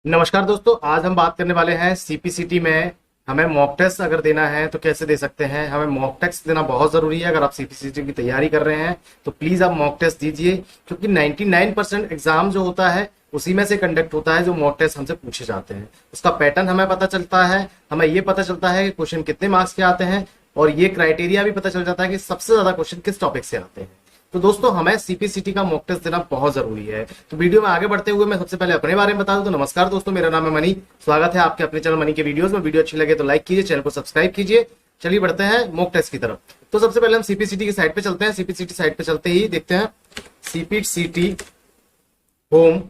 नमस्कार दोस्तों, आज हम बात करने वाले हैं सीपीसीटी में हमें मॉक टेस्ट अगर देना है तो कैसे दे सकते हैं। हमें मॉक टेस्ट देना बहुत जरूरी है। अगर आप सीपीसीटी की तैयारी कर रहे हैं तो प्लीज आप मॉक टेस्ट दीजिए, क्योंकि 99% एग्जाम जो होता है उसी में से कंडक्ट होता है जो मॉक टेस्ट हमसे पूछे जाते हैं। उसका पैटर्न हमें पता चलता है, हमें ये पता चलता है कि क्वेश्चन कितने मार्क्स के आते हैं, और ये क्राइटेरिया भी पता चल जाता है कि सबसे ज्यादा क्वेश्चन किस टॉपिक से आते हैं। तो दोस्तों, हमें सीपीसीटी का मॉक टेस्ट देना बहुत जरूरी है। तो वीडियो में आगे बढ़ते हुए मैं सबसे पहले अपने बारे में बता दूं तो नमस्कार दोस्तों, मेरा नाम है मनी। स्वागत है आपके अपने चैनल मनी के वीडियोस में। वीडियो अच्छी लगे तो लाइक कीजिए, चैनल को सब्सक्राइब कीजिए। चलिए बढ़ते हैं मॉक टेस्ट की तरफ। तो सबसे पहले हम सीपीसीटी की साइट पे चलते हैं। सीपीसीटी साइट पे चलते ही देखते हैं सीपीसीटी होम।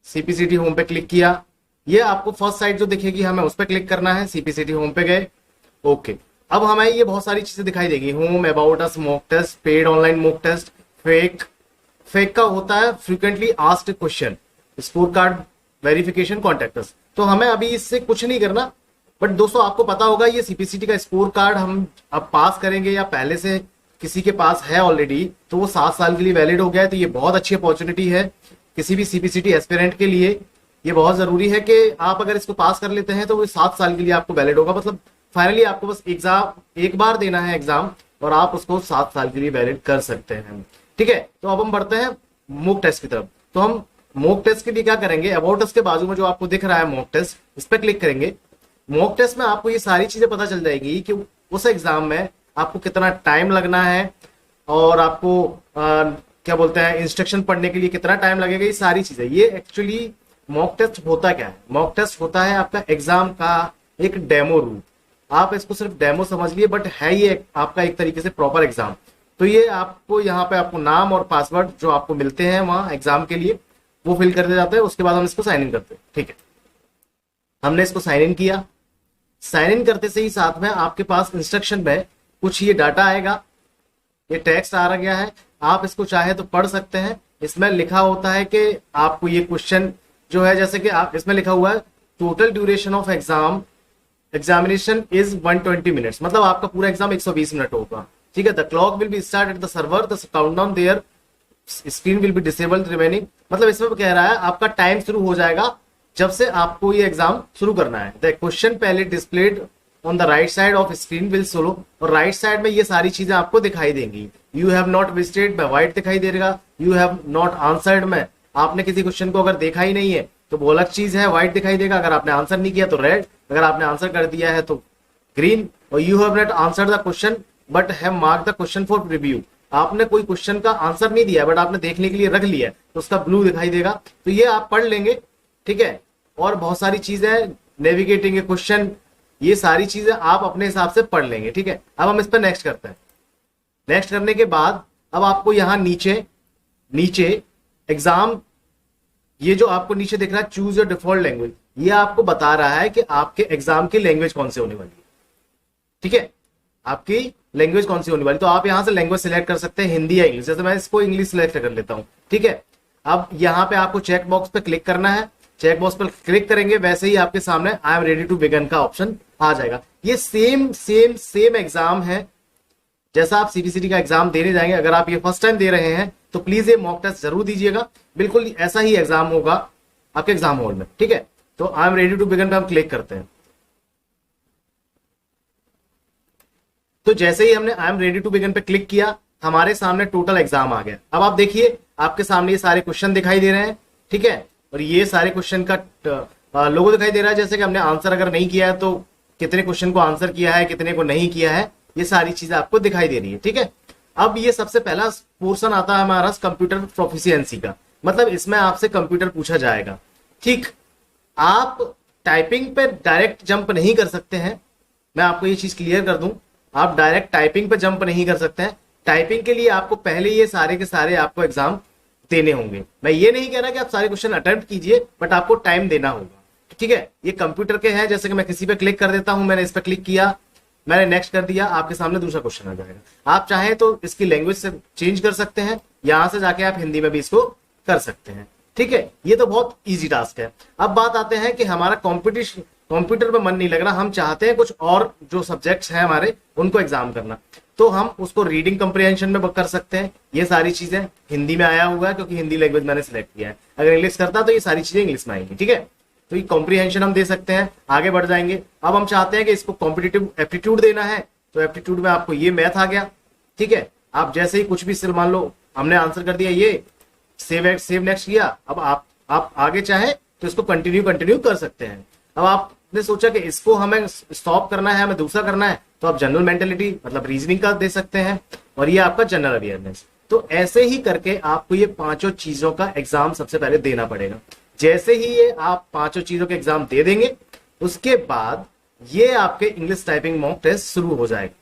सीपीसीटी होम पे क्लिक किया, ये आपको फर्स्ट साइट जो दिखेगी हमें उस पर क्लिक करना है। सीपीसीटी होम पे गए, ओके। अब हमें ये बहुत सारी चीजें दिखाई देगी, home, about us, mock test, paid online mock test, FAQ. FAQ का होता है frequently asked question, score card verification, contact us. तो हमें अभी इससे कुछ नहीं करना, बट दोस्तों आपको पता होगा ये सीपीसीटी का स्कोर कार्ड हम अब पास करेंगे या पहले से किसी के पास है ऑलरेडी तो वो 7 साल के लिए वैलिड हो गया है। तो ये बहुत अच्छी अपॉर्चुनिटी है किसी भी सीपीसीटी एस्पिरेंट के लिए। ये बहुत जरूरी है कि आप अगर इसको पास कर लेते हैं तो वो 7 साल के लिए आपको वैलिड होगा। मतलब फाइनली आपको बस एग्जाम एक बार देना है एग्जाम, और आप उसको 7 साल के लिए वैलिड कर सकते हैं। ठीक है, तो अब हम बढ़ते हैं मॉक टेस्ट की तरफ। तो हम मॉक टेस्ट के लिए क्या करेंगे, अबाउट अस के बाजू में जो आपको दिख रहा है मॉक टेस्ट, इस पर क्लिक करेंगे। मॉक टेस्ट में आपको ये सारी चीजें पता चल जाएगी कि उस एग्जाम में आपको कितना टाइम लगना है, और आपको क्या बोलते हैं इंस्ट्रक्शन पढ़ने के लिए कितना टाइम लगेगा, ये सारी चीजें। ये एक्चुअली मॉक टेस्ट होता क्या है, मॉक टेस्ट होता है आपका एग्जाम का एक डेमो रूप। आप इसको सिर्फ डेमो समझ लिए, बट है ये आपका एक तरीके से प्रॉपर एग्जाम। तो ये आपको यहाँ पे आपको नाम और पासवर्ड जो आपको मिलते हैं वहां एग्जाम के लिए वो फिल कर दिया जाता है। उसके बाद हम इसको साइन इन करते हैं। ठीक है, हमने इसको साइन इन किया। साइन इन करते से ही साथ में आपके पास इंस्ट्रक्शन में कुछ ये डाटा आएगा, ये टेक्स्ट आ गया है। आप इसको चाहे तो पढ़ सकते हैं। इसमें लिखा होता है कि आपको ये क्वेश्चन जो है, जैसे कि आप इसमें लिखा हुआ है total duration of examination is 120 minutes, मतलब आपका पूरा एग्जाम 120 मिनट होगा। ठीक है, the clock will be start at the server, the countdown their screen will be disabled remaining. मतलब इसमें कह रहा है आपका टाइम शुरू हो जाएगा जब से आपको ये एग्जाम शुरू करना है। द क्वेश्चन पहले displayed on the right side of screen will solo, और राइट साइड में ये सारी चीजें आपको दिखाई देंगी। यू हैव नॉट विजिटेड में व्हाइट दिखाई देगा, यू हैव नॉट आंसर्ड में आपने किसी क्वेश्चन को अगर देखा ही नहीं है तो वो अलग चीज है, व्हाइट दिखाई देगा। अगर आपने आंसर नहीं किया तो रेड, अगर आपने आंसर कर दिया है तो ग्रीन। और you have not answered the question but have mark the question for review, आपने कोई क्वेश्चन का आंसर नहीं दिया बट आपने देखने के लिए रख लिया तो उसका ब्लू दिखाई देगा। तो ये आप पढ़ लेंगे। ठीक है, और बहुत सारी चीजें, नेविगेटिंग ए क्वेश्चन, ये सारी चीजें आप अपने हिसाब से पढ़ लेंगे। ठीक है, अब हम इस पर नेक्स्ट करते हैं। नेक्स्ट करने के बाद अब आपको यहां नीचे नीचे एग्जाम, ये जो आपको नीचे दिख रहा है चूज योर डिफॉल्ट लैंग्वेज, ये आपको बता रहा है कि आपके एग्जाम की लैंग्वेज कौन सी होने वाली है। ठीक है, आपकी लैंग्वेज कौन सी होने वाली, तो आप यहां से लैंग्वेज सिलेक्ट कर सकते हैं, हिंदी या इंग्लिश। जैसे मैं इसको इंग्लिश सिलेक्ट कर लेता हूं। ठीक है, अब यहां पे आपको चेक बॉक्स पे क्लिक करना है। चेक बॉक्स पर क्लिक करेंगे वैसे ही आपके सामने I am ready to begin का ऑप्शन आ जाएगा। ये सेम एग्जाम है जैसा आप सीबीसीटी का एग्जाम देने जाएंगे। अगर आप ये फर्स्ट टाइम दे रहे हैं तो प्लीज ये मॉक टेस्ट जरूर दीजिएगा, बिल्कुल ऐसा ही एग्जाम होगा आपके एग्जाम हॉल में। ठीक है, तो I am ready to begin पे हम क्लिक करते हैं। तो जैसे ही हमने I am ready to begin पे क्लिक किया, हमारे सामने टोटल एग्जाम आ गया। अब आप देखिए आपके सामने ये सारे क्वेश्चन दिखाई दे रहे हैं। ठीक है, और ये सारे क्वेश्चन का लोगो दिखाई दे रहा है। जैसे कि हमने आंसर अगर नहीं किया है तो कितने क्वेश्चन को आंसर किया है, कितने को नहीं किया है, ये सारी चीजें आपको दिखाई दे रही है। ठीक है, अब ये सबसे पहला पोर्शन आता है हमारा कंप्यूटर प्रोफिशिएंसी का, मतलब इसमें आपसे कंप्यूटर पूछा जाएगा। ठीक, आप टाइपिंग पे डायरेक्ट जंप नहीं कर सकते हैं, मैं आपको ये चीज क्लियर कर दूं। आप डायरेक्ट टाइपिंग पे जंप नहीं कर सकते हैं। टाइपिंग के लिए आपको पहले ये सारे के सारे आपको एग्जाम देने होंगे। मैं ये नहीं कह रहा कि आप सारे क्वेश्चन अटेम्प्ट कीजिए, बट आपको टाइम देना होगा। ठीक है, ये कंप्यूटर के हैं। जैसे कि मैं किसी पे क्लिक कर देता हूं, मैंने इस पर क्लिक किया, मैंने नेक्स्ट कर दिया, आपके सामने दूसरा क्वेश्चन आ जाएगा। आप चाहें तो इसकी लैंग्वेज से चेंज कर सकते हैं, यहां से जाके आप हिंदी में भी इसको कर सकते हैं। ठीक है, ये तो बहुत इजी टास्क है। अब बात आते हैं कि हमारा कंप्यूटर में मन नहीं लग रहा, हम चाहते हैं कुछ और जो सब्जेक्ट्स हैं हमारे उनको एग्जाम करना। तो हम उसको रीडिंग कंप्रिहेंशन में कर सकते हैं। ये सारी चीजें हिंदी में आया हुआ है क्योंकि हिंदी लैंग्वेज मैंने सिलेक्ट किया है। अगर इंग्लिश करता तो ये सारी चीजें इंग्लिश में आएंगी। ठीक है, तो ये कॉम्प्रीहेंशन हम दे सकते हैं, आगे बढ़ जाएंगे। अब हम चाहते हैं कि इसको कॉम्पिटिटिव एप्टीट्यूड देना है, तो एप्टीट्यूड में आपको ये मैथ आ गया, ठीक है। आप जैसे ही कुछ भी सिर्फ मान लो हमने आंसर कर दिया, ये सेव नेक्स्ट किया, अब आप आगे चाहे तो इसको कंटिन्यू कर सकते हैं। अब आपने सोचा कि इसको हमें स्टॉप करना है, हमें दूसरा करना है, तो आप जनरल मेंटेलिटी मतलब रीजनिंग का दे सकते हैं, और ये आपका जनरल अवेयरनेस। तो ऐसे ही करके आपको ये पांचों चीजों का एग्जाम सबसे पहले देना पड़ेगा। जैसे ही ये आप पांचों चीजों के एग्जाम दे देंगे, उसके बाद ये आपके इंग्लिश टाइपिंग मॉक टेस्ट शुरू हो जाएगा।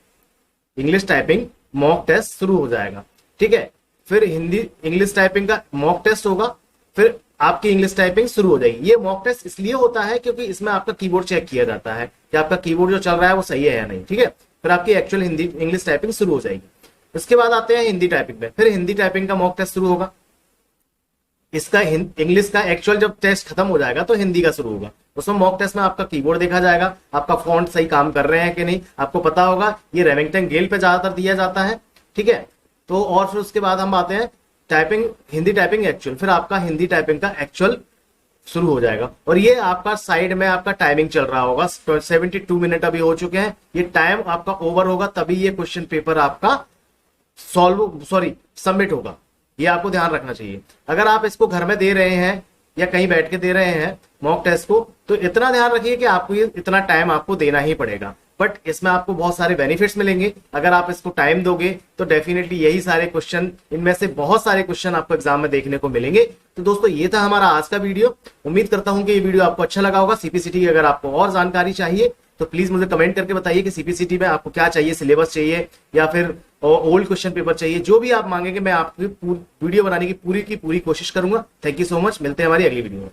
इंग्लिश टाइपिंग मॉक टेस्ट शुरू हो जाएगा, ठीक है। फिर हिंदी इंग्लिश टाइपिंग का मॉक टेस्ट होगा, फिर आपकी इंग्लिश टाइपिंग शुरू हो जाएगी। ये मॉक टेस्ट इसलिए होता है क्योंकि इसमें आपका कीबोर्ड चेक किया जाता है कि आपका कीबोर्ड जो चल रहा है वो सही है या नहीं, ठीक है। फिर आपकी एक्चुअल हिंदी इंग्लिश टाइपिंग शुरू हो जाएगी। उसके बाद आते हैं हिंदी टाइपिंग में, फिर हिंदी टाइपिंग का मॉक टेस्ट शुरू होगा। इसका इंग्लिश का एक्चुअल जब टेस्ट खत्म हो जाएगा तो हिंदी का शुरू होगा। उसमें मॉक टेस्ट में आपका कीबोर्ड देखा जाएगा, आपका फॉन्ट सही काम कर रहे हैं कि नहीं, आपको पता होगा। ये रेमिंगटन गेल पे ज्यादातर दिया जाता है, ठीक है। तो और फिर उसके बाद हम आते हैं टाइपिंग, हिंदी टाइपिंग एक्चुअल, फिर आपका हिंदी टाइपिंग का एक्चुअल शुरू हो जाएगा। और ये आपका साइड में आपका टाइमिंग चल रहा होगा, 72 मिनट अभी हो चुके हैं। ये टाइम आपका ओवर होगा तभी ये क्वेश्चन पेपर आपका सबमिट होगा, ये आपको ध्यान रखना चाहिए। अगर आप इसको घर में दे रहे हैं या कहीं बैठ के दे रहे हैं मॉक टेस्ट को, तो इतना ध्यान रखिए कि आपको ये इतना टाइम आपको देना ही पड़ेगा। बट इसमें आपको बहुत सारे बेनिफिट्स मिलेंगे अगर आप इसको टाइम दोगे, तो डेफिनेटली यही सारे क्वेश्चन, इनमें से बहुत सारे क्वेश्चन आपको एग्जाम में देखने को मिलेंगे। तो दोस्तों ये था हमारा आज का वीडियो। उम्मीद करता हूं कि ये वीडियो आपको अच्छा लगा होगा। सीपीसीटी की अगर आपको और जानकारी चाहिए तो प्लीज मुझे कमेंट करके बताइए कि सीपीसीटी में आपको क्या चाहिए, सिलेबस चाहिए या फिर ओल्ड क्वेश्चन पेपर चाहिए। जो भी आप मांगेंगे मैं आपकी वीडियो बनाने की पूरी कोशिश करूंगा। थैंक यू सो मच, मिलते हैं हमारी अगली वीडियो में।